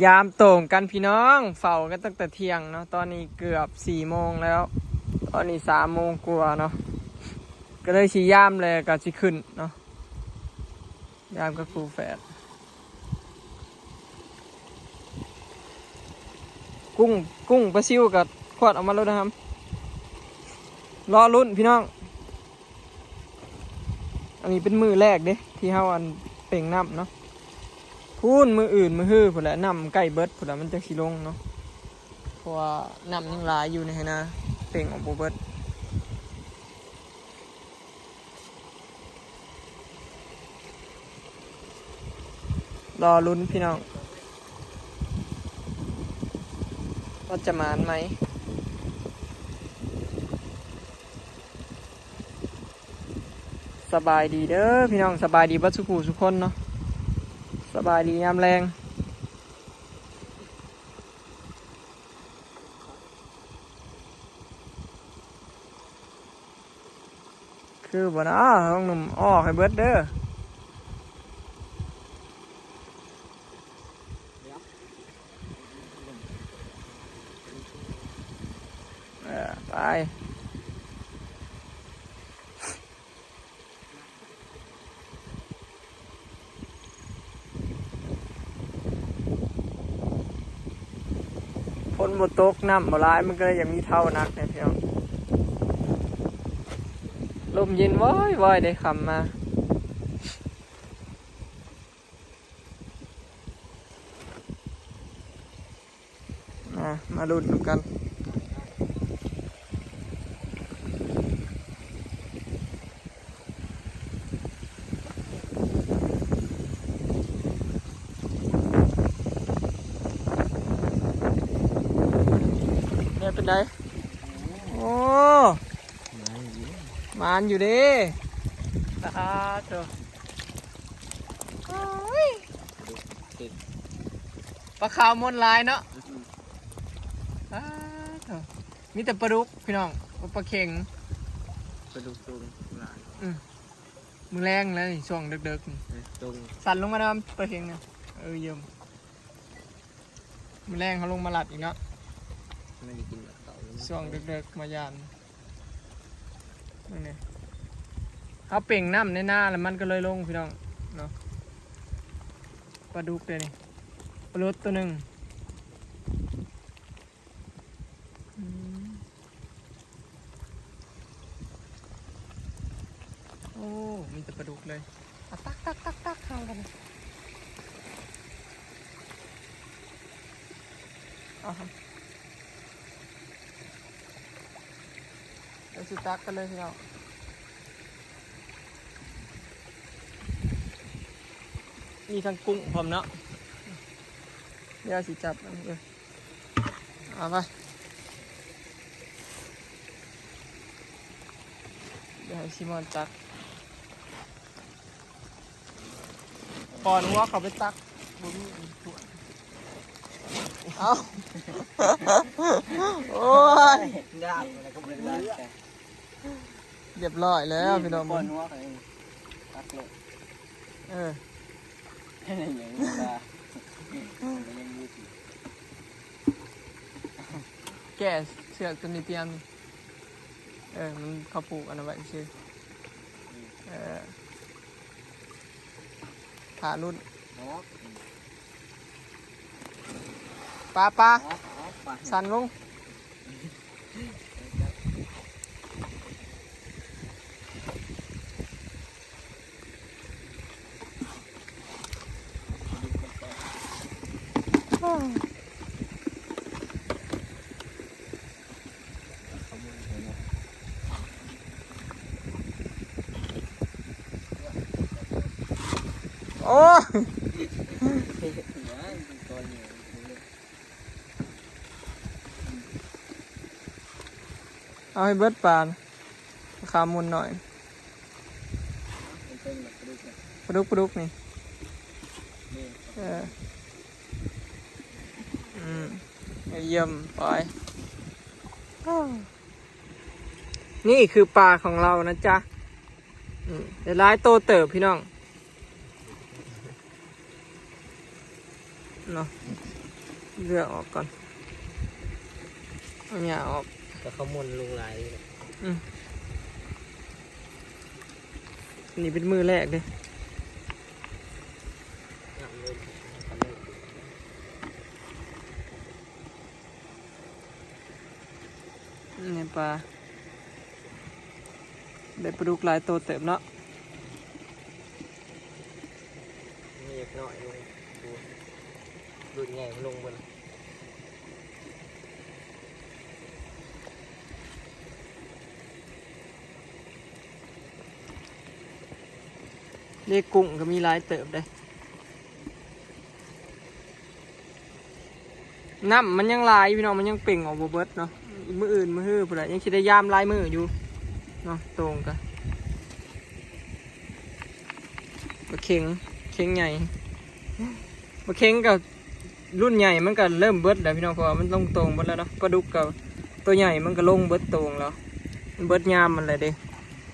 ยามโต่งกันพี่น้องเฝ้ากันตั้งแต่เที่ยงเนาะตอนนี้เกือบ4 โมงแล้วตอนนี้3 โมงกว่าเนาะก็เลยชี้ยามเลยก็สิขึ้นเนาะยามกับครูแฝดกุ้งปลาซิวกับขวดออกมาแล้วนะครับรอรุ่นพี่น้องอันนี้เป็นมือแรกเด้ที่เฮาอันเป่งน้ำเนาะพูนมืออื่นมือฮื้อผุดละน้ำใกล้เบิดผุดละมันจะขี้ลงเนาะเพราะว่าน้ำยังหลายอยู่ในนะเป่งออกบ่เบิดรอลุ้นพี่น้องว่าจะมานไหมสบายดีเด้อพี่น้องสบายดีบัดสุขุสุคนเนาะสบายดียามแรงคือบ่นะห้องหนุ่มออกให้เบิดเด้อไปฝนบ่ตกน้ำบ่ร้ายมันก็เลยยังมีเท่านักเนี่ยพี่น้องลมเย็นว้อยได้คำมาลุ้นกันเนี่ยเป็นไงโอ้มานอยู่ดิเจ้าปลาขาวมนลายเนาะมีแต่ปลาดุกพี่น้องปลาเข็งปลาดุกตรงหลายมือแรงแล้วนี่ช่วงดึกๆนี่ตรงสั่นลงมาแล้วปลาเข็งเนี่ยเยี่ยมมือแรงเขาลงมาหลัดอีกเนาะไม่ได้กินแบบเก่าช่วงดึกๆมายานนี่เขาเป่งน้ำในหน้าแล้วมันก็เลยลงพี่น้องเนาะปลาดุกเลยนี่ปลาลดตัวหนึ่งโอ้มีแต่ปลาดุกเลยตักเข้ากันเอาครับเดี๋ยวสิตักกันเลยพี่น้องมีทั้งกุ้งพร้อมเนาะเดี๋ยวสิจับเลยเอาไปเดี๋ยวให้ชิมอนตักก่อนว่าเขาไปตักบุ้มถั่วเอาโอ้ยยากอะไรก็ไม่ได้เรียบร้อยแล้วพี่น้องก่อนว่าเขาตักเลยให้ในอย่างนี้ตายังยืดแก่เสือกตัวนี้เตรียมมันเขาปลูกอันนั้นไว้ชื่อขารุ่นปลาสั่นลงโอ้เอาให้เบิดปลาขามุนหน่อยปลุกนี่เยี่ยมไปนี่คือปลาของเรานะจ๊ะเดี๋ยวร้ายโตเติบพี่น้อง เนาะเลือกออกก่อนเอาหญ้าออก ก็เขามุนลงไหล นี่เป็นมือแรกเลย น้ำเลย นี่ปลาได้ปลาดุกหลายตัวเติบเนาะ มีเล็กน้อยลงดูดูใหญ่ลงบน เรียกกุ้งก็มีหลายเติบเลยน้ำมันยังลายพี่น้องมันยังเป่งออกบ่เบิดเนาะมืออื่นมือฮื้อพุ่นแหละยังคิดได้ยามลายมืออยู่เนาะตรงกันบะเข็งใหญ่บะเข็งกับรุ่นใหญ่มันก็เริ่มเบิดแล้วพี่น้องเพราะว่ามันลงตรงเบิดแล้วเนาะปลาดุกกับตัวใหญ่มันก็ลงเบิดตรงแล้วมันเบิดยามมันเลยเด้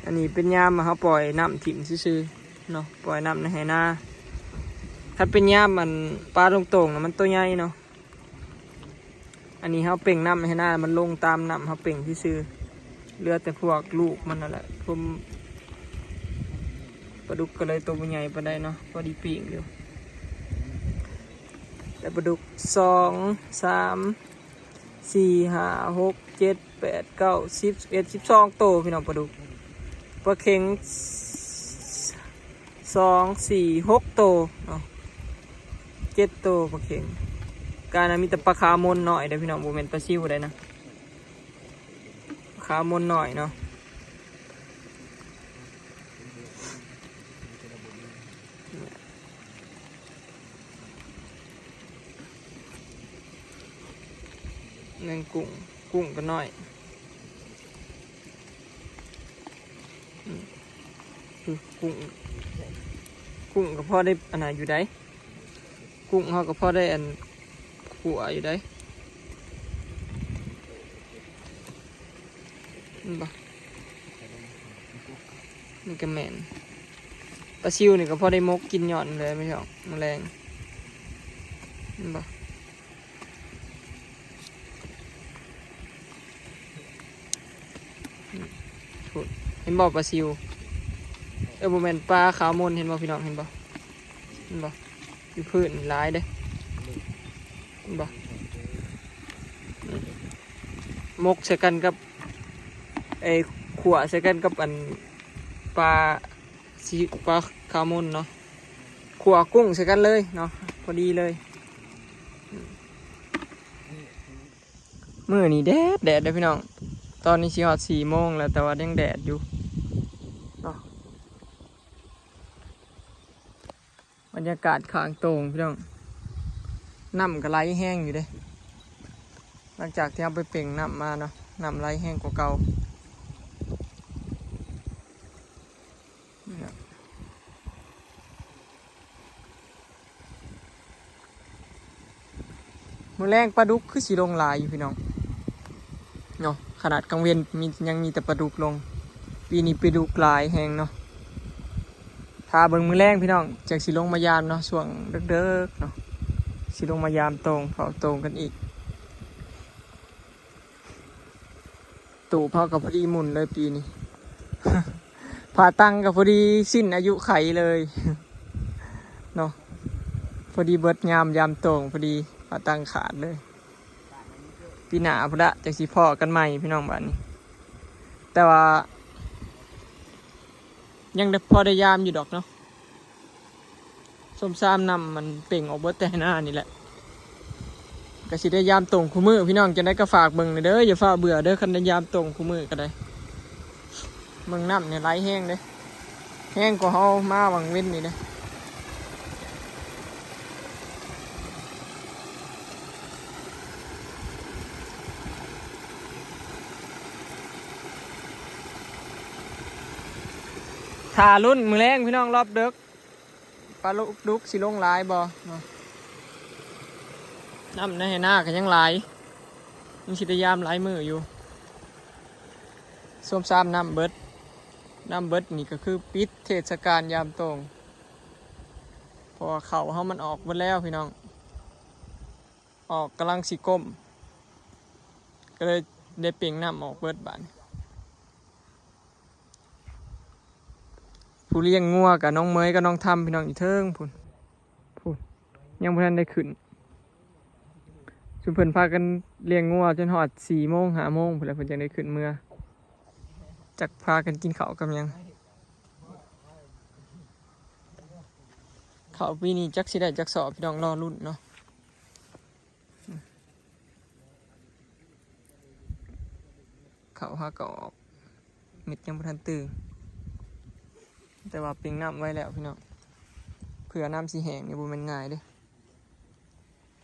อันนี้เป็นยามมาเขาปล่อยน้ำถิ่มซื่อๆเนาะปล่อยน้ำในไหนาถ้าเป็นยามมันปลาตรงๆนะมันตัวใหญ่เนาะอันนี้เขาเป่งน้ำให้หน้ามันลงตามน้ำเขาเป่งที่ซื้อเลือแต่พวกลูกมันนั่นแหละผมปลาดุกก็เลยตัวใหญ่ปานใดเนาะพอดีปีกอยู่แต่ปลาดุก2 3 4 5 6 7 8 9 10 11 12โตพี่น้องปลาดุกปลาเข็ง2 4 6โตเนาะ7โตปลาเข็งการมีแต่ปลาขามนหน่อยเดี๋ยวพี่น้องโมเมนต์ปลาซิวได้นะขามนหน่อยเนาะเงินกุ้งก็น้อยคือกุ้งก็พอได้อันไหนอยู่ได้กุ้งเขาก็พอได้อันขัวอยู่ได้นี่บ่นี่ก็แม่นปลาซิวนี่ก็พอได้มกกินหย่อนเลยไม่ใช่หรอแมลงนี่บ่ถูกเห็นบ่ปลาซิวโมเมนต์ปลาขาวมนเห็นบ่พี่น้องเห็นบ่อยู่พื้นหลายเด้เห็นบ่มกใส่กันกับขวใส่กันกับอันปลาขาวมนเนาะขวกุ้งใส่กันเลยเนาะพอดีเลยมื้อนี้แดดเด้อพี่น้องตอนนี้สิฮอด4 โมงแล้วแต่ว่ายังแดดอยู่เนาะบรรยากาศข้างโต่งพี่น้องน้ำก็ไหลแห้งอยู่เด้หลังจากที่เอาไปเป่งน้ำมาเนาะน้ำไหลแห้งกว่าเก่ามื้อแรงปลาดุกคือสีลงหลายอยู่พี่น้องเนาะขนาดกลางเวียนยังมีแต่ปลาดุกลงปีนี้ปลาดุกหลายแห้งเนาะถ้าเบิ่งมื้อแรงพี่น้องจากสีลงมายามเนาะช่วงเด้อๆเนาะสีลงมายามตรงเผาตรงกันอีกตู่เผากับพอดีหมุนเลยปีนี้ ผ่าตังกับพอดีสิ้นอายุไขเลยเนาะพอดีเบิดยามตรงพอดีผ่าตังขาดเลยปีหน้าพุ่นละจากสีพ่อกันใหม่พี่น้องบ้านนี้แต่ว่ายังได้พอได้ยามอยู่ดอกเนาะส้มซ้ำนำมันเป่งออกเบิดแต่หน้านี่แหละก็สิได้ยามตรงคู่มือพี่น้องจะได้ก็ฝากเบิ่งเด้ออย่าฝ่าเบื่อเด้อคันได้ยามตรงคู่มือก็ได้เบิ่งน้ำเนี่ยไหลแห้งเด้แห้งกว่าเฮามาวังเว้นนี่เด้ถ่ารุ่นมือแรงพี่น้องรอบเด็กปลาลูกดุกสิลงหลายบ่น้ำในหน้าก็ยังหลายยังสิได้ยามหลายมืออยู่ส้มซ้ำน้ำเบิดนี่ก็คือปิดเทศกาลยามตรงพอเข่าเขามันออกหมดแล้วพี่น้อง ออกกำลังสิก้มก็เลยได้เปล่งน้ำออกเบิดบานผู้เลี้ยงงัวกับน้องเมยกับน้องทำพี่น้องอีเทิงพุ่นยังบ่ทันได้ขึ้นชุมเพิ่นพากันเลี้ยงงัวจนฮอด4 โมง5 โมงพุ่นแล้วเพิ่นจังได้ขึ้นเมื่อจักพากันกินข้าวกับหยังข้าวปีนี้จักสิได้จักสอบพี่น้องรอรุ่นเนาะข้าวหาก็ออกเม็ดยังบ่ทันตื่นแต่ว่าเปล่งน้ำไว้แล้วพี่น้องเผื่อน้ำสิแห้งนี่บ่แม่นง่ายเด้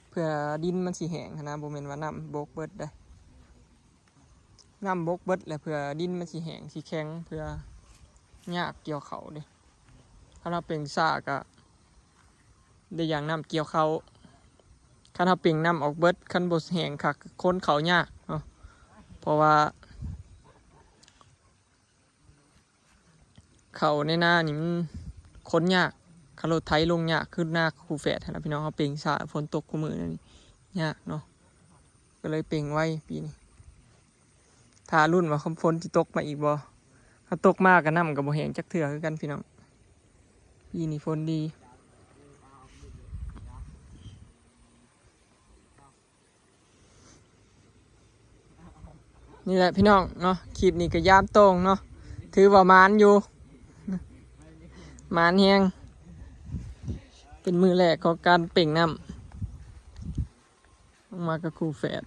เผื่อดินมันสิแห้งนะบ่แม่นว่าน้ำบกเบิดได้น้ำบกเบิดแล้วเผื่อดินมันสิแห้งสิแข็งเผื่อยากเกี่ยวเขาเด้ถ้าเราเปล่งซ่าก็ได้อย่างน้ำเกี่ยวเขาคันเราเปล่งน้ำออกเบิดคันบ่แห้งคักคนเขายากเนาะเพราะว่าเขาในหน้านี่มันค้นยากคารถไถลงยากขึ้นหน้าคูแฝดนะพี่น้องเขาเปล่งสาฝนตกคู่มือนั่นยากเนาะก็เลยเปล่งไว้ปีนี้ถ้ารุ่นว่าคำฝนที่ตกมาอีกบ่ถ้าตกมากก็น้ำกับบ่แห้งจักเถื่อคือกันพี่น้องปีนี้ฝนดีนี่แหละพี่น้องเนาะคลิปนี้ก็ยามตรงเนาะถือว่ามานอยู่มานแห้งเป็นมือแรกของการเปล่งน้ำลงมากับครูแฝด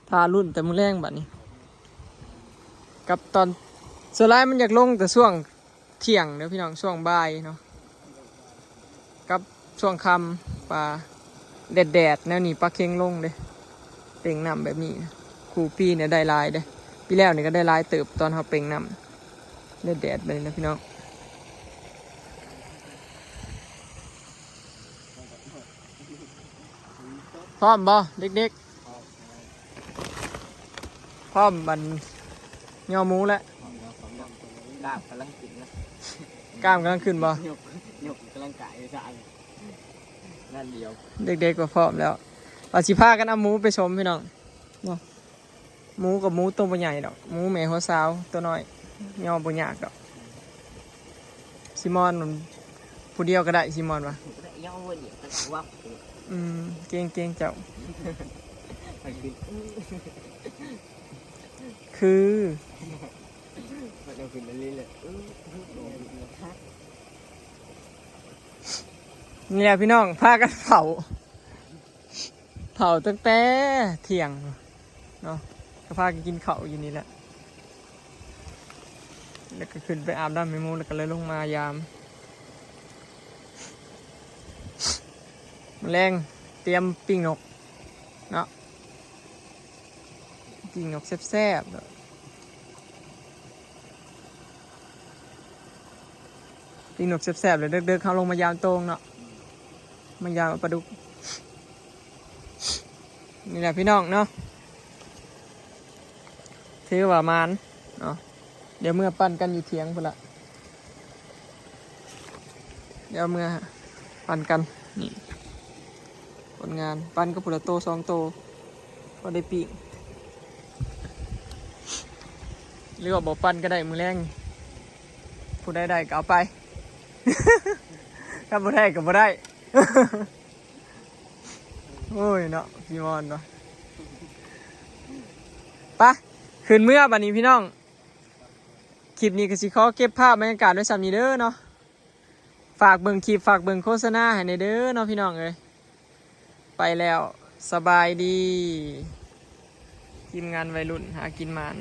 ทารุ่นแต่มือแรงบัดนี้กับตอนสไลด์มันอยากลงแต่ช่วงเที่ยงเดี๋ยวพี่น้องช่วงบ่ายเนาะกับช่วงค่ำปลาแดดแนวนี้ปลาเค็งลงเด้เปล่งน้ำแบบนี้ครูปีเนี่ยได้ลายเด้ปีแล้วเนี่ยก็ได้ลายเติบตอนเขาเปล่งน้ำแดดไปเลยนะพี่น้องพร้อมบ่เด็กๆพร้อมบันย่อหมูแล้ว กล้ามกำลังขึ้นนะ กล้ามกำลังขึ้นบ่ หยกกำลังกายสะอาดนั่นเดียว เด็กๆก็พร้อมแล้วเราสิพากันเอาหมูไปชมพี่น้องเนาะหมูกับหมูตัวบ่ใหญ่ดอกหมูแม่หัวสาวตัวน้อยย่อบ่ยากดอกซิมอนมันผู้เดียวก็ได้ซิมอนวะ ย่อวันนี้ก็ว่า เก่งเจ้าคือ มันจะขึ้นเรื่อยเลย นี่แหละพี่น้องพากันเผาตั้งแต่เที่ยงเนาะก็พากันกินข้าวอยู่นี่แหละแล้วก็ขึ้นไปอาบน้ำไม่มูแล้วก็เลยลงมายามแรงเตรียมปิ้งนกเนาะปิ้งนกแซ่บๆปิ้งนกแซ่บๆเลยเดินๆเข้าลงมายามตรงเนาะมายามปลาดุกนี่แหละพี่น้องเนาะถือว่ามานเนาะเดี๋ยวเมื่อปั่นกันอยู่เถียงพุ่นละเดี๋ยวเมื่อปั่นกันนี่ผลงานปั่นก็พุ่นละโต2 โตก็ได้ปีกหรือว่าบ่ปั่นก็ได้มือแรงผู้ใดๆก็เอาไป ถ้าบ่ได้ก็บ่ได้ โอ้ยเนาะพี่มอนเนาะไปขึ้นเมื่อบัดนี้พี่น้องคลิปนี้ก็สิขอเก็บภาพบรรยากาศไว้สำนี้เด้อเนาะฝากเบิ่งคลิปฝากเบิ่งโฆษณาให้ในเด้อเนาะพี่น้องเอ้ยไปแล้วสบายดีทีมงานวัยรุ่นหากินหมาน